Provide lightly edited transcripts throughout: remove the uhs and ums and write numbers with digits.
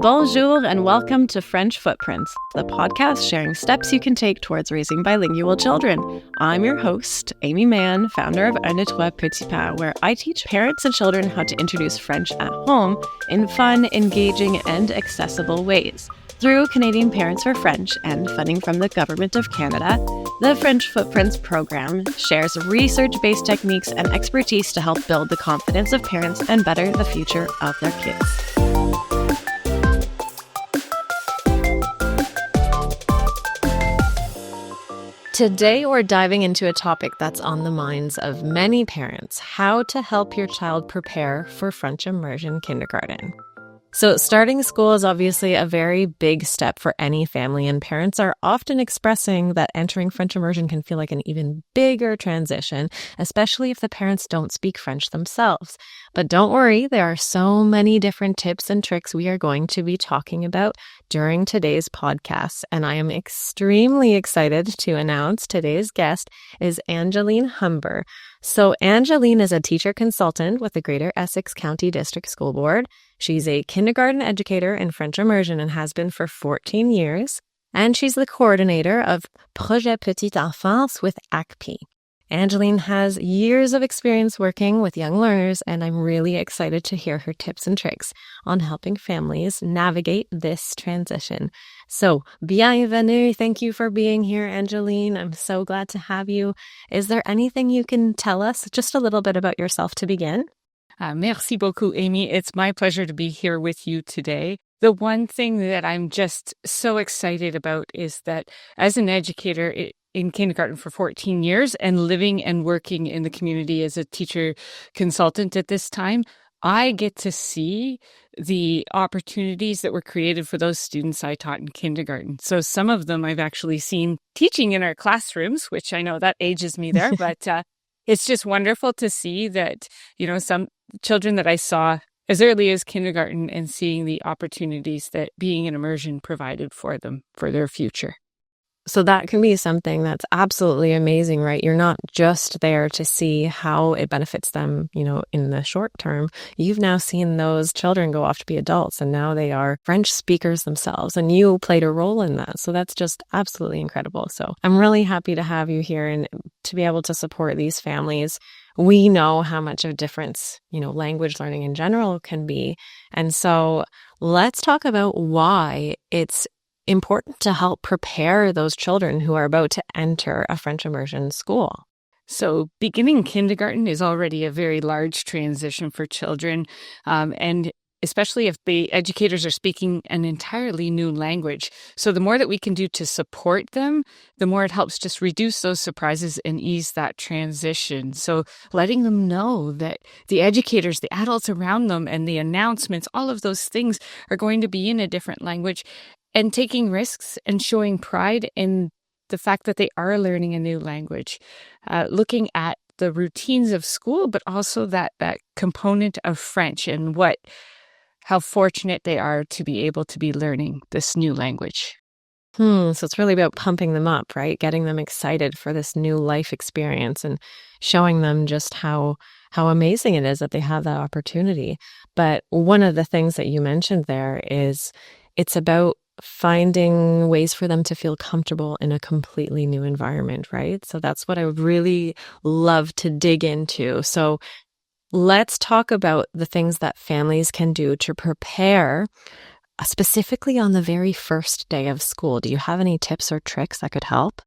Bonjour and welcome to French Footprints, the podcast sharing steps you can take towards raising bilingual children. I'm your host, Amy Mann, founder of Un de Trois Petits Pas, where I teach parents and children how to introduce French at home in fun, engaging, and accessible ways. Through Canadian Parents for French and funding from the Government of Canada, the French Footprints program shares research-based techniques and expertise to help build the confidence of parents and better the future of their kids. Today, we're diving into a topic that's on the minds of many parents: how to help your child prepare for French Immersion Kindergarten. So starting school is obviously a very big step for any family, and parents are often expressing that entering French immersion can feel like an even bigger transition, especially if the parents don't speak French themselves. But don't worry, there are so many different tips and tricks we are going to be talking about during today's podcast, and I am extremely excited to announce today's guest is Angeline Humber. So Angeline is a teacher consultant with the Greater Essex County District School Board. She's a kindergarten educator in French immersion and has been for 14 years. And she's the coordinator of Projet Petite Enfance with ACPI. Angeline has years of experience working with young learners, and I'm really excited to hear her tips and tricks on helping families navigate this transition. So, bienvenue. Thank you for being here, Angeline. I'm so glad to have you. Is there anything you can tell us just a little bit about yourself to begin? Merci beaucoup, Amy. It's my pleasure to be here with you today. The one thing that I'm just so excited about is that as an educator in kindergarten for 14 years and living and working in the community as a teacher consultant at this time, I get to see the opportunities that were created for those students I taught in kindergarten. So some of them I've actually seen teaching in our classrooms, which I know that ages me there, but it's just wonderful to see that, some children that I saw as early as kindergarten and seeing the opportunities that being in immersion provided for them for their future. So that can be something that's absolutely amazing, right? You're not just there to see how it benefits them, in the short term. You've now seen those children go off to be adults, and now they are French speakers themselves, and you played a role in that. So that's just absolutely incredible. So I'm really happy to have you here and to be able to support these families. We know how much of a difference, language learning in general can be. And so let's talk about why it's important to help prepare those children who are about to enter a French immersion school. So beginning kindergarten is already a very large transition for children, and especially if the educators are speaking an entirely new language. So the more that we can do to support them, the more it helps just reduce those surprises and ease that transition. So letting them know that the educators, the adults around them, and the announcements, all of those things are going to be in a different language, and taking risks and showing pride in the fact that they are learning a new language, looking at the routines of school, but also that component of French and how fortunate they are to be able to be learning this new language. So it's really about pumping them up, right? Getting them excited for this new life experience and showing them just how amazing it is that they have that opportunity. But one of the things that you mentioned there is it's about finding ways for them to feel comfortable in a completely new environment, right? So that's what I would really love to dig into. So let's talk about the things that families can do to prepare, specifically on the very first day of school. Do you have any tips or tricks that could help?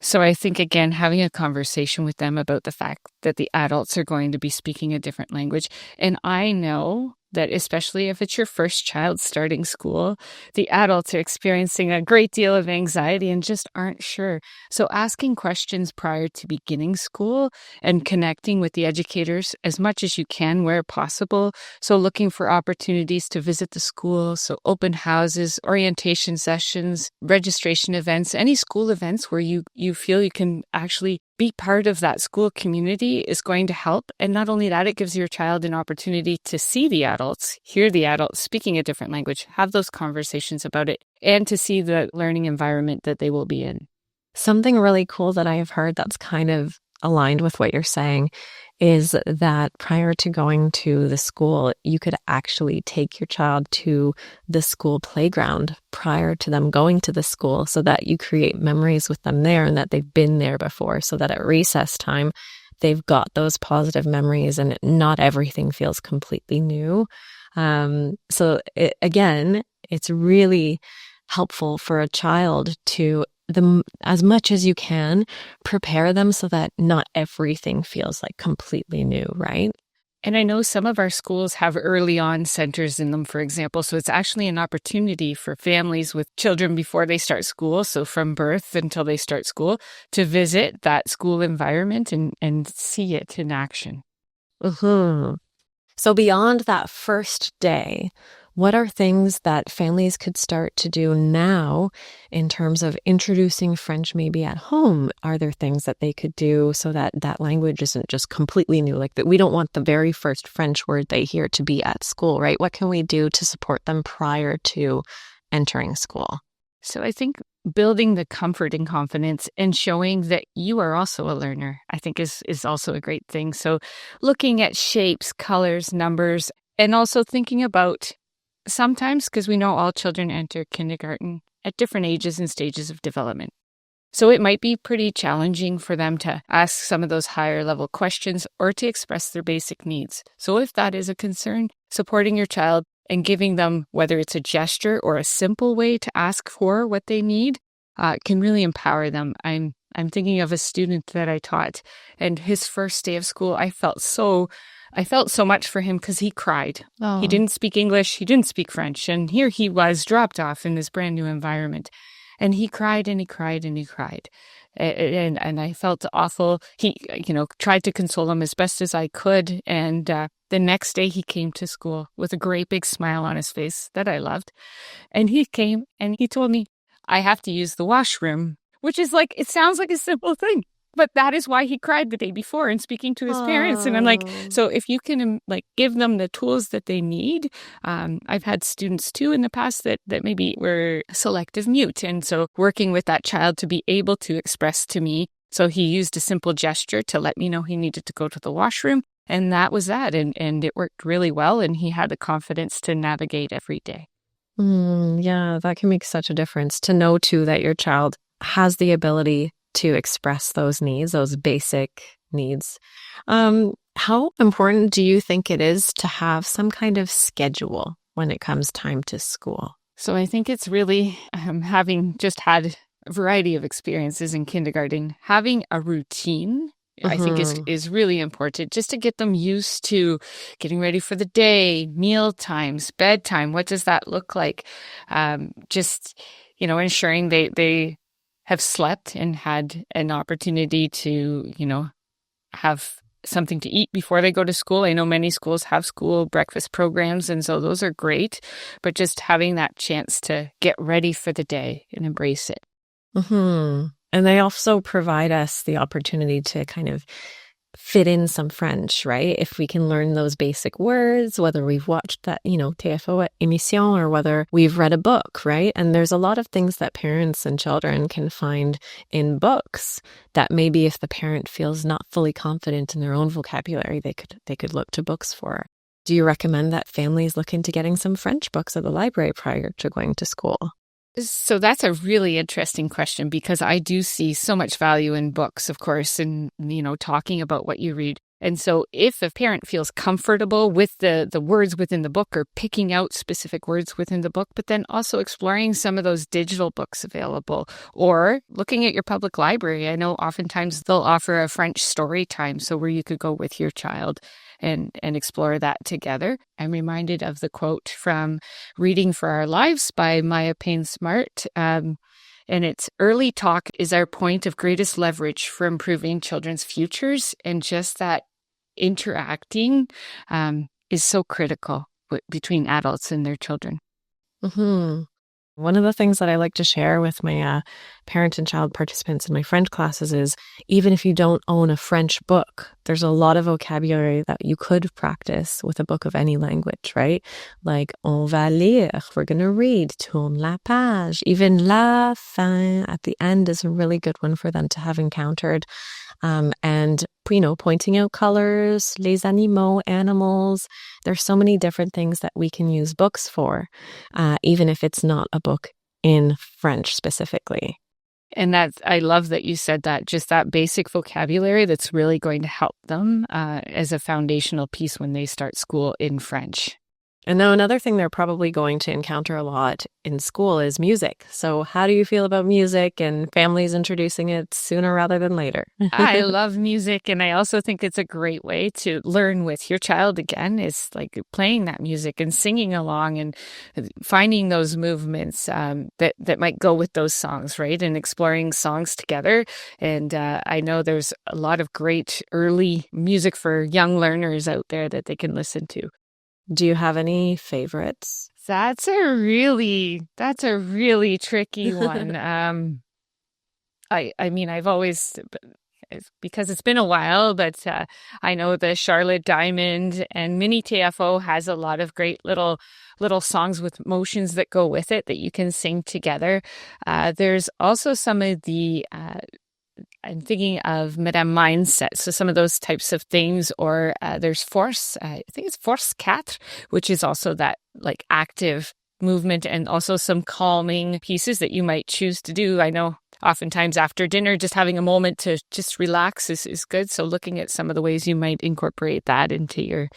So I think, again, having a conversation with them about the fact that the adults are going to be speaking a different language. And I know that especially if it's your first child starting school, the adults are experiencing a great deal of anxiety and just aren't sure. So asking questions prior to beginning school and connecting with the educators as much as you can where possible. So looking for opportunities to visit the school, so open houses, orientation sessions, registration events, any school events where you feel you can actually be part of that school community is going to help. And not only that, it gives your child an opportunity to see the adults, hear the adults speaking a different language, have those conversations about it, and to see the learning environment that they will be in. Something really cool that I have heard that's kind of aligned with what you're saying is that prior to going to the school, you could actually take your child to the school playground prior to them going to the school so that you create memories with them there and that they've been there before, so that at recess time, they've got those positive memories and not everything feels completely new. Again, it's really helpful for a child to, as much as you can, prepare them so that not everything feels like completely new, right? And I know some of our schools have early on centers in them, for example. So it's actually an opportunity for families with children before they start school, so from birth until they start school, to visit that school environment and see it in action. Mm-hmm. So beyond that first day, what are things that families could start to do now in terms of introducing French maybe at home? Are there things that they could do so that that language isn't just completely new? Like that we don't want the very first French word they hear to be at school, right? What can we do to support them prior to entering school? So I think building the comfort and confidence and showing that you are also a learner, I think is also a great thing. So looking at shapes, colors, numbers, and also thinking about sometimes, because we know all children enter kindergarten at different ages and stages of development. So it might be pretty challenging for them to ask some of those higher level questions or to express their basic needs. So if that is a concern, supporting your child and giving them, whether it's a gesture or a simple way to ask for what they need, can really empower them. I'm thinking of a student that I taught, and his first day of school, I felt so much for him because he cried. Oh. He didn't speak English, he didn't speak French, and here he was dropped off in this brand new environment. And he cried and he cried and he cried. And I felt awful. He, tried to console him as best as I could. And the next day he came to school with a great big smile on his face that I loved. And he came and he told me, I have to use the washroom, which is like, it sounds like a simple thing. But that is why he cried the day before in speaking to his parents. And I'm like, so if you can give them the tools that they need. I've had students too in the past that maybe were selective mute. And so working with that child to be able to express to me. So he used a simple gesture to let me know he needed to go to the washroom. And that was that. And it worked really well. And he had the confidence to navigate every day. Yeah, that can make such a difference to know too that your child has the ability to express those needs, those basic needs. How important do you think it is to have some kind of schedule when it comes time to school? So I think it's really, having just had a variety of experiences in kindergarten, having a routine, I think is really important, just to get them used to getting ready for the day, meal times, bedtime. What does that look like? Just, ensuring they have slept and had an opportunity to, have something to eat before they go to school. I know many schools have school breakfast programs, and so those are great, but just having that chance to get ready for the day and embrace it. And they also provide us the opportunity to kind of fit in some French, right? If we can learn those basic words, whether we've watched that, TFO émission or whether we've read a book, right? And there's a lot of things that parents and children can find in books that maybe if the parent feels not fully confident in their own vocabulary, they could look to books for. Do you recommend that families look into getting some French books at the library prior to going to school? So that's a really interesting question, because I do see so much value in books, of course, and, talking about what you read. And so if a parent feels comfortable with the words within the book or picking out specific words within the book, but then also exploring some of those digital books available or looking at your public library. I know oftentimes they'll offer a French story time, so where you could go with your child and explore that together. I'm reminded of the quote from Reading for Our Lives by Maya Payne-Smart. And it's early talk is our point of greatest leverage for improving children's futures. And just that interacting is so critical between adults and their children. One of the things that I like to share with my parent and child participants in my French classes is even if you don't own a French book, there's a lot of vocabulary that you could practice with a book of any language, right? Like, on va lire, we're going to read, tourne la page. Even la fin at the end is a really good one for them to have encountered. and, pointing out colors, les animaux, animals. There's so many different things that we can use books for, even if it's not a book in French specifically. And I love that you said that, just that basic vocabulary that's really going to help them as a foundational piece when they start school in French. And now another thing they're probably going to encounter a lot in school is music. So how do you feel about music and families introducing it sooner rather than later? I love music, and I also think it's a great way to learn with your child again, is like playing that music and singing along and finding those movements that might go with those songs, right? And exploring songs together. And I know there's a lot of great early music for young learners out there that they can listen to. Do you have any favorites? That's a really tricky one. I mean, I've always, because it's been a while, but I know the Charlotte Diamond and Mini TFO has a lot of great little songs with motions that go with it that you can sing together. There's also some of the I'm thinking of Madame Mindset. So some of those types of things, or there's Force, I think it's Force 4, which is also that like active movement, and also some calming pieces that you might choose to do. I know oftentimes after dinner, just having a moment to just relax is good. So looking at some of the ways you might incorporate that into your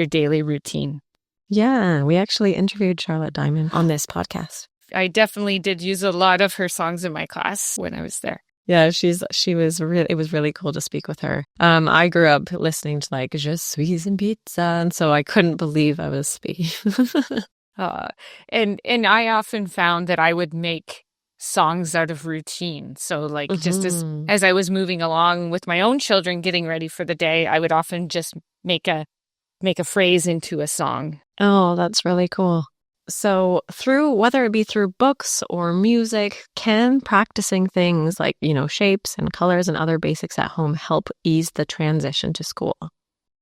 daily routine. Yeah, we actually interviewed Charlotte Diamond on this podcast. I definitely did use a lot of her songs in my class when I was there. Yeah, it was really cool to speak with her. I grew up listening to like Je suis une pizza, and so I couldn't believe I was speaking. And I often found that I would make songs out of routine. So like just as I was moving along with my own children getting ready for the day, I would often just make a phrase into a song. Oh, that's really cool. So whether it be through books or music, can practicing things like, shapes and colors and other basics at home help ease the transition to school?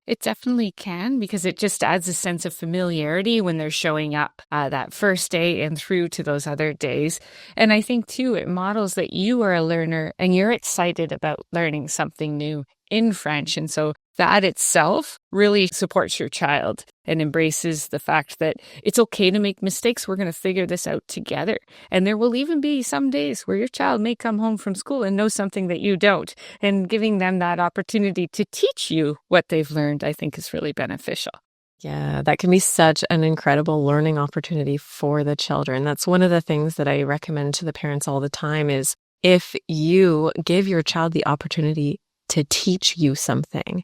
It definitely can, because it just adds a sense of familiarity when they're showing up that first day and through to those other days. And I think, too, it models that you are a learner and you're excited about learning something new in French. And so that itself really supports your child and embraces the fact that it's okay to make mistakes. We're going to figure this out together. And there will even be some days where your child may come home from school and know something that you don't. And giving them that opportunity to teach you what they've learned, I think, is really beneficial. Yeah, that can be such an incredible learning opportunity for the children. That's one of the things that I recommend to the parents all the time is if you give your child the opportunity to teach you something,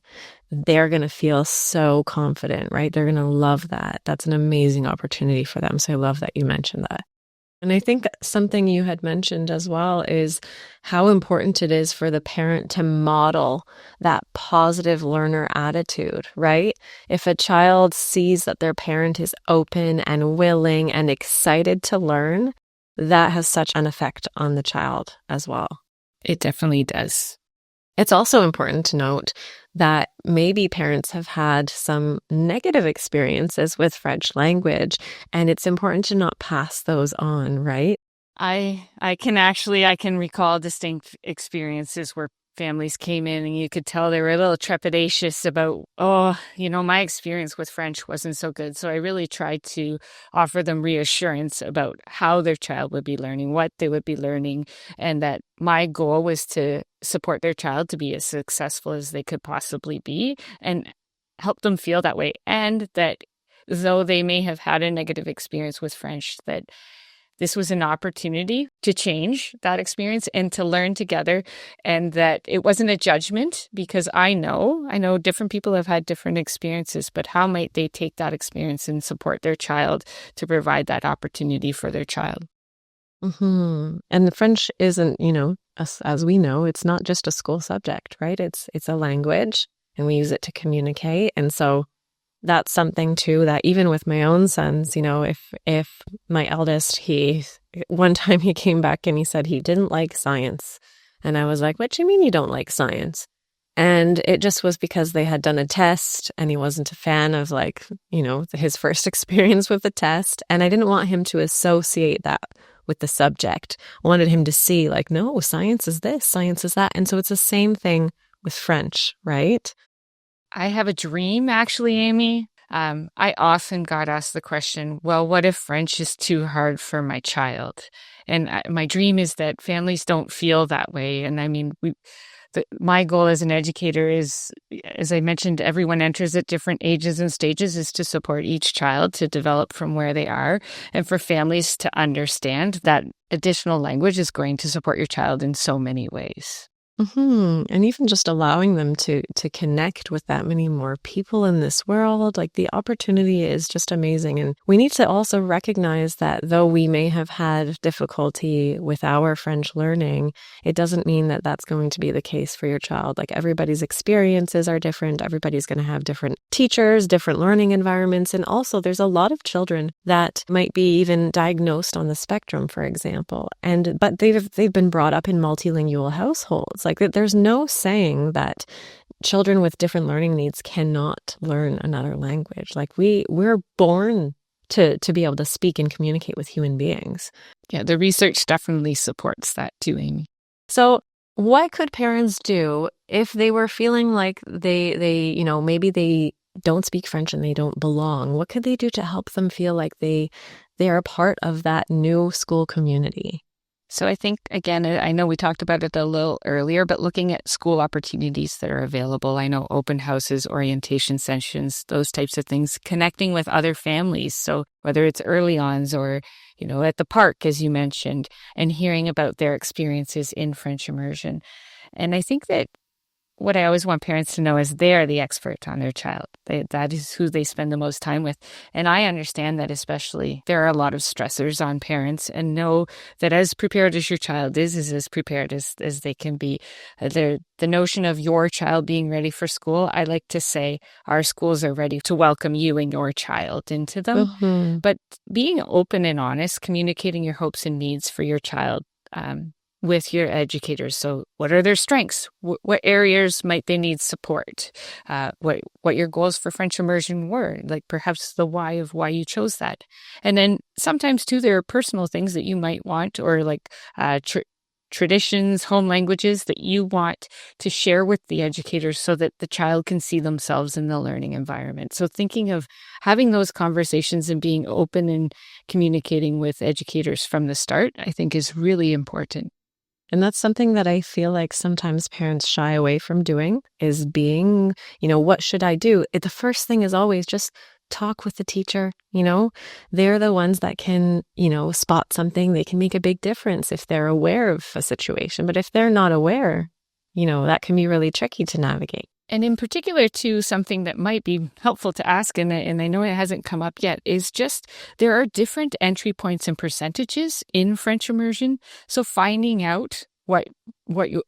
they're going to feel so confident, right? They're going to love that. That's an amazing opportunity for them. So I love that you mentioned that. And I think something you had mentioned as well is how important it is for the parent to model that positive learner attitude, right? If a child sees that their parent is open and willing and excited to learn, that has such an effect on the child as well. It definitely does. It's also important to note that maybe parents have had some negative experiences with French language, and it's important to not pass those on, right? I can recall distinct experiences where families came in and you could tell they were a little trepidatious about, my experience with French wasn't so good. So I really tried to offer them reassurance about how their child would be learning, what they would be learning, and that my goal was to support their child to be as successful as they could possibly be and help them feel that way. And that though they may have had a negative experience with French, that this was an opportunity to change that experience and to learn together, and that it wasn't a judgment, because I know different people have had different experiences, but how might they take that experience and support their child to provide that opportunity for their child? Mm-hmm. And the French isn't, as we know, it's not just a school subject, right? It's a language, and we use it to communicate. And so that's something too that even with my own sons, if my eldest, one time he came back and he said he didn't like science. And I was like, what do you mean you don't like science? And it just was because they had done a test and he wasn't a fan of his first experience with the test. And I didn't want him to associate that with the subject. I wanted him to see no, science is this, science is that. And so it's the same thing with French, right? I have a dream, actually, Amy. I often got asked the question, well, what if French is too hard for my child? And my dream is that families don't feel that way. And I mean, my goal as an educator is, as I mentioned, everyone enters at different ages and stages, is to support each child to develop from where they are, and for families to understand that additional language is going to support your child in so many ways. And even just allowing them to connect with that many more people in this world, like the opportunity is just amazing. And we need to also recognize that though we may have had difficulty with our French learning, it doesn't mean that that's going to be the case for your child. Like everybody's experiences are different. Everybody's going to have different teachers, different learning environments. And also there's a lot of children that might be even diagnosed on the spectrum, for example. But they've been brought up in multilingual households. Like there's no saying that children with different learning needs cannot learn another language. Like we're born to be able to speak and communicate with human beings. Yeah, the research definitely supports that too, Amy. So what could parents do if they were feeling like they maybe they don't speak French and they don't belong? What could they do to help them feel like they are a part of that new school community? So I think, again, I know we talked about it a little earlier, but looking at school opportunities that are available, I know open houses, orientation sessions, those types of things, connecting with other families. So whether it's early ons or, at the park, as you mentioned, and hearing about their experiences in French immersion. And I think that what I always want parents to know is they're the expert on their child. That is who they spend the most time with. And I understand that especially there are a lot of stressors on parents, and know that as prepared as your child is as prepared as they can be. The notion of your child being ready for school, I like to say our schools are ready to welcome you and your child into them. Mm-hmm. But being open and honest, communicating your hopes and needs for your child, with your educators. So what are their strengths? What areas might they need support? What your goals for French immersion were, like perhaps the why of why you chose that. And then sometimes too, there are personal things that you might want, or like traditions, home languages that you want to share with the educators so that the child can see themselves in the learning environment. So thinking of having those conversations and being open and communicating with educators from the start, I think is really important. And that's something that I feel like sometimes parents shy away from doing, is being, what should I do? The first thing is always just talk with the teacher. They're the ones that can, spot something. They can make a big difference if they're aware of a situation. But if they're not aware, that can be really tricky to navigate. And in particular, too, something that might be helpful to ask, and I know it hasn't come up yet, is just there are different entry points and percentages in French immersion. So finding out what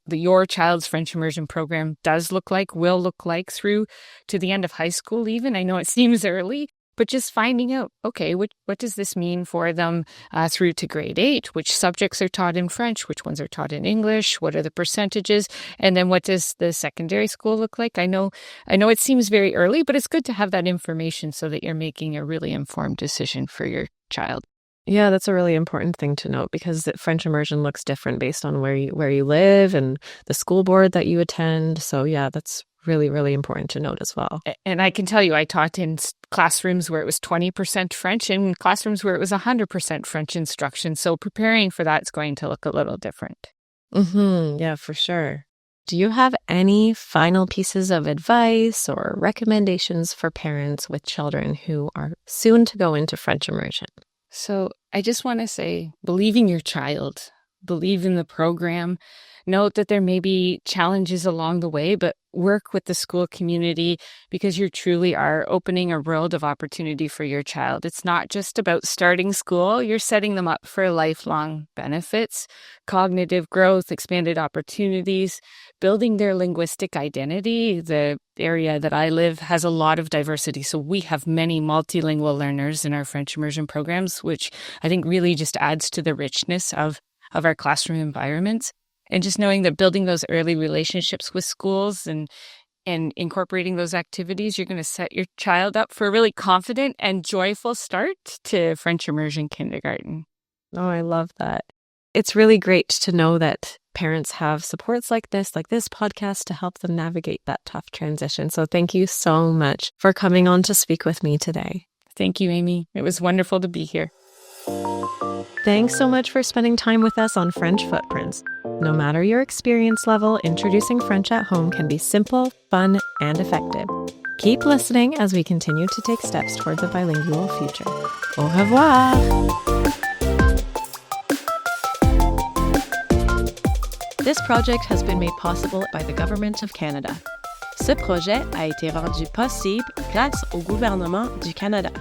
your child's French immersion program will look like through to the end of high school even. I know it seems early, but just finding out, okay, what does this mean for them through to grade 8? Which subjects are taught in French? Which ones are taught in English? What are the percentages? And then what does the secondary school look like? I know it seems very early, but it's good to have that information so that you're making a really informed decision for your child. Yeah, that's a really important thing to note, because French immersion looks different based on where you live and the school board that you attend. So yeah, that's really, really important to note as well. And I can tell you, I taught in classrooms where it was 20% French and classrooms where it was 100% French instruction. So preparing for that's going to look a little different. Yeah, for sure. Do you have any final pieces of advice or recommendations for parents with children who are soon to go into French immersion? So I just want to say, believe in your child, believe in the program. Note that there may be challenges along the way, but work with the school community, because you truly are opening a world of opportunity for your child. It's not just about starting school. You're setting them up for lifelong benefits, cognitive growth, expanded opportunities, building their linguistic identity. The area that I live has a lot of diversity. So we have many multilingual learners in our French immersion programs, which I think really just adds to the richness of our classroom environments. And just knowing that building those early relationships with schools and incorporating those activities, you're going to set your child up for a really confident and joyful start to French Immersion Kindergarten. Oh, I love that. It's really great to know that parents have supports like this podcast, to help them navigate that tough transition. So thank you so much for coming on to speak with me today. Thank you, Amy. It was wonderful to be here. Thanks so much for spending time with us on French Footprints. No matter your experience level, introducing French at home can be simple, fun, and effective. Keep listening as we continue to take steps towards a bilingual future. Au revoir! This project has been made possible by the Government of Canada. Ce projet a été rendu possible grâce au gouvernement du Canada.